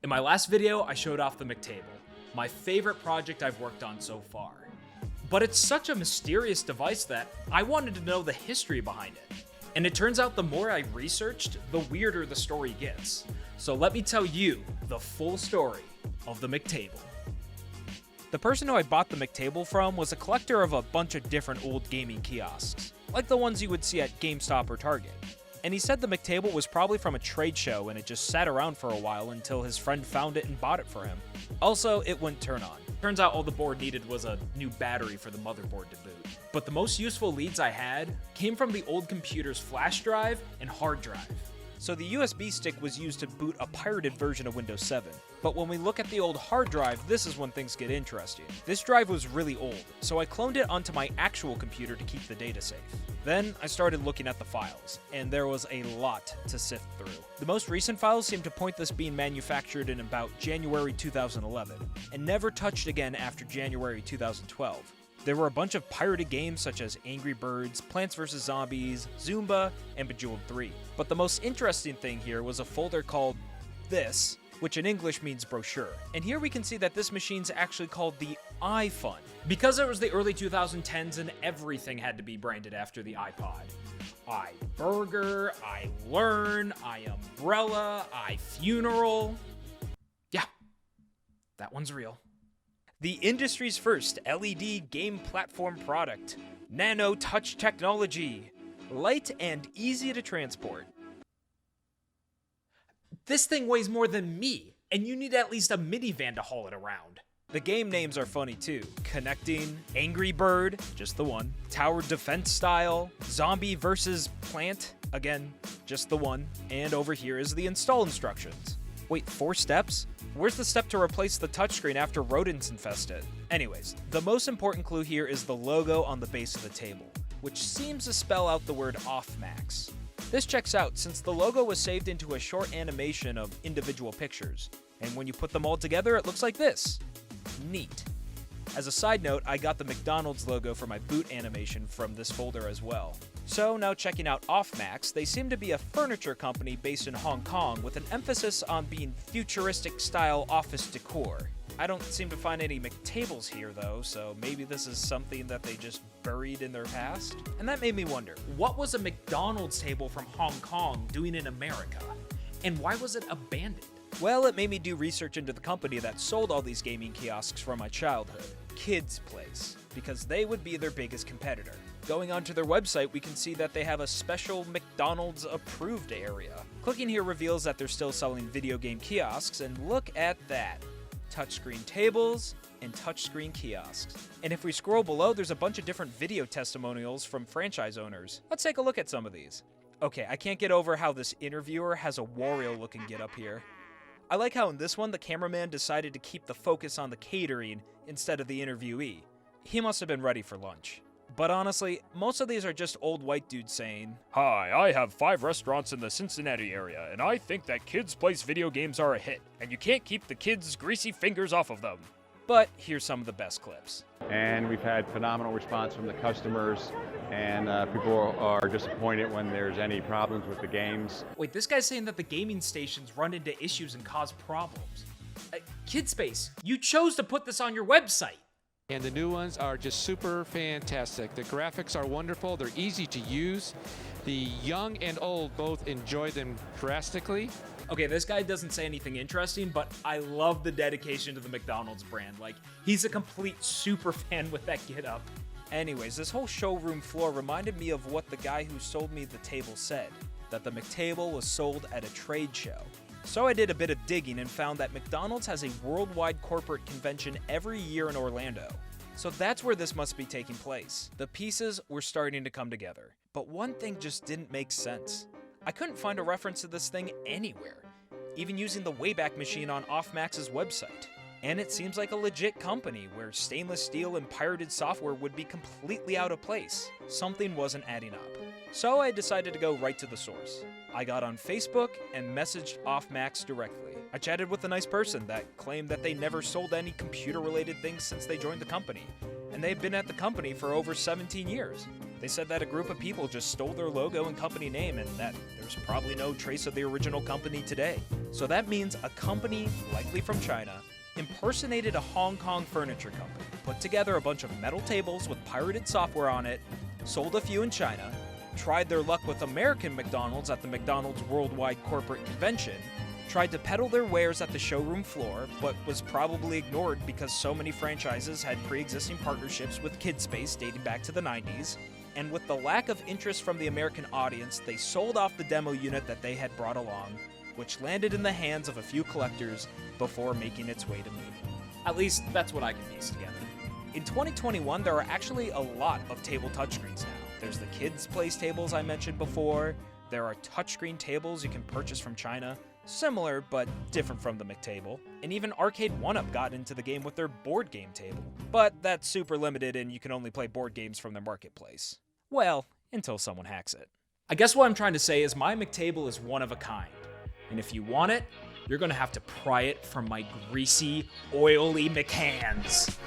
In my last video, I showed off the McTable, my favorite project I've worked on so far. But it's such a mysterious device that I wanted to know the history behind it. And it turns out the more I researched, the weirder the story gets. So let me tell you the full story of the McTable. The person who I bought the McTable from was a collector of a bunch of different old gaming kiosks, like the ones you would see at GameStop or Target. And he said the McTable was probably from a trade show and it just sat around for a while until his friend found it and bought it for him. Also, it wouldn't turn on. Turns out all the board needed was a new battery for the motherboard to boot. But the most useful leads I had came from the old computer's flash drive and hard drive. So the USB stick was used to boot a pirated version of Windows 7. But when we look at the old hard drive, this is when things get interesting. This drive was really old, so I cloned it onto my actual computer to keep the data safe. Then I started looking at the files, and there was a lot to sift through. The most recent files seem to point this being manufactured in about January 2011, and never touched again after January 2012. There were a bunch of pirated games such as Angry Birds, Plants vs. Zombies, Zumba, and Bejeweled 3. But the most interesting thing here was a folder called This, which in English means brochure. And here we can see that this machine's actually called the iFun. Because it was the early 2010s and everything had to be branded after the iPod. iBurger, iLearn, iUmbrella, iFuneral. Yeah, that one's real. The industry's first LED game platform product. Nano touch technology. Light and easy to transport. This thing weighs more than me, and you need at least a minivan to haul it around. The game names are funny too. Connecting, Angry Bird, just the one, Tower Defense Style, Zombie versus Plant, again, just the one, and over here is the install instructions. Wait, 4 steps? Where's the step to replace the touchscreen after rodents infest it? Anyways, the most important clue here is the logo on the base of the table, which seems to spell out the word off-max. This checks out since the logo was saved into a short animation of individual pictures, and when you put them all together it looks like this. Neat. As a side note, I got the McDonald's logo for my boot animation from this folder as well. So now checking out Offmax, they seem to be a furniture company based in Hong Kong with an emphasis on being futuristic style office decor. I don't seem to find any McTables here though, so maybe this is something that they just buried in their past? And that made me wonder, what was a McDonald's table from Hong Kong doing in America? And why was it abandoned? Well, it made me do research into the company that sold all these gaming kiosks from my childhood, Kids Place, because they would be their biggest competitor. Going onto their website, we can see that they have a special McDonald's approved area. Clicking here reveals that they're still selling video game kiosks, and look at that. Touchscreen tables and touchscreen kiosks. And if we scroll below, there's a bunch of different video testimonials from franchise owners. Let's take a look at some of these. Okay, I can't get over how this interviewer has a Wario-looking getup here. I like how in this one, the cameraman decided to keep the focus on the catering instead of the interviewee. He must have been ready for lunch. But honestly, most of these are just old white dudes saying, "Hi, I have 5 restaurants in the Cincinnati area, and I think that Kids Place video games are a hit, and you can't keep the kids' greasy fingers off of them." But here's some of the best clips. And we've had phenomenal response from the customers, and people are disappointed when there's any problems with the games. Wait, this guy's saying that the gaming stations run into issues and cause problems. Kidspace, you chose to put this on your website. And the new ones are just super fantastic. The graphics are wonderful, they're easy to use. The young and old both enjoy them drastically. Okay, this guy doesn't say anything interesting, but I love the dedication to the McDonald's brand. Like, he's a complete super fan with that getup. Anyways, this whole showroom floor reminded me of what the guy who sold me the table said, that the McTable was sold at a trade show. So I did a bit of digging and found that McDonald's has a worldwide corporate convention every year in Orlando. So that's where this must be taking place. The pieces were starting to come together. But one thing just didn't make sense. I couldn't find a reference to this thing anywhere, even using the Wayback Machine on Offmax's website. And it seems like a legit company where stainless steel and pirated software would be completely out of place. Something wasn't adding up. So I decided to go right to the source. I got on Facebook and messaged Offmax directly. I chatted with a nice person that claimed that they never sold any computer-related things since they joined the company, and they've been at the company for over 17 years. They said that a group of people just stole their logo and company name and that there's probably no trace of the original company today. So that means a company, likely from China, impersonated a Hong Kong furniture company, put together a bunch of metal tables with pirated software on it, sold a few in China, tried their luck with American McDonald's at the McDonald's Worldwide Corporate Convention, tried to peddle their wares at the showroom floor, but was probably ignored because so many franchises had pre-existing partnerships with KidSpace dating back to the 90s, and with the lack of interest from the American audience, they sold off the demo unit that they had brought along, which landed in the hands of a few collectors before making its way to me. At least, that's what I can piece together. In 2021, there are actually a lot of table touchscreens now. There's the kids' place tables I mentioned before, there are touchscreen tables you can purchase from China, similar but different from the McTable, and even Arcade 1UP got into the game with their board game table. But that's super limited and you can only play board games from their marketplace. Well, until someone hacks it. I guess what I'm trying to say is my McTable is one of a kind, and if you want it, you're gonna have to pry it from my greasy, oily McHands.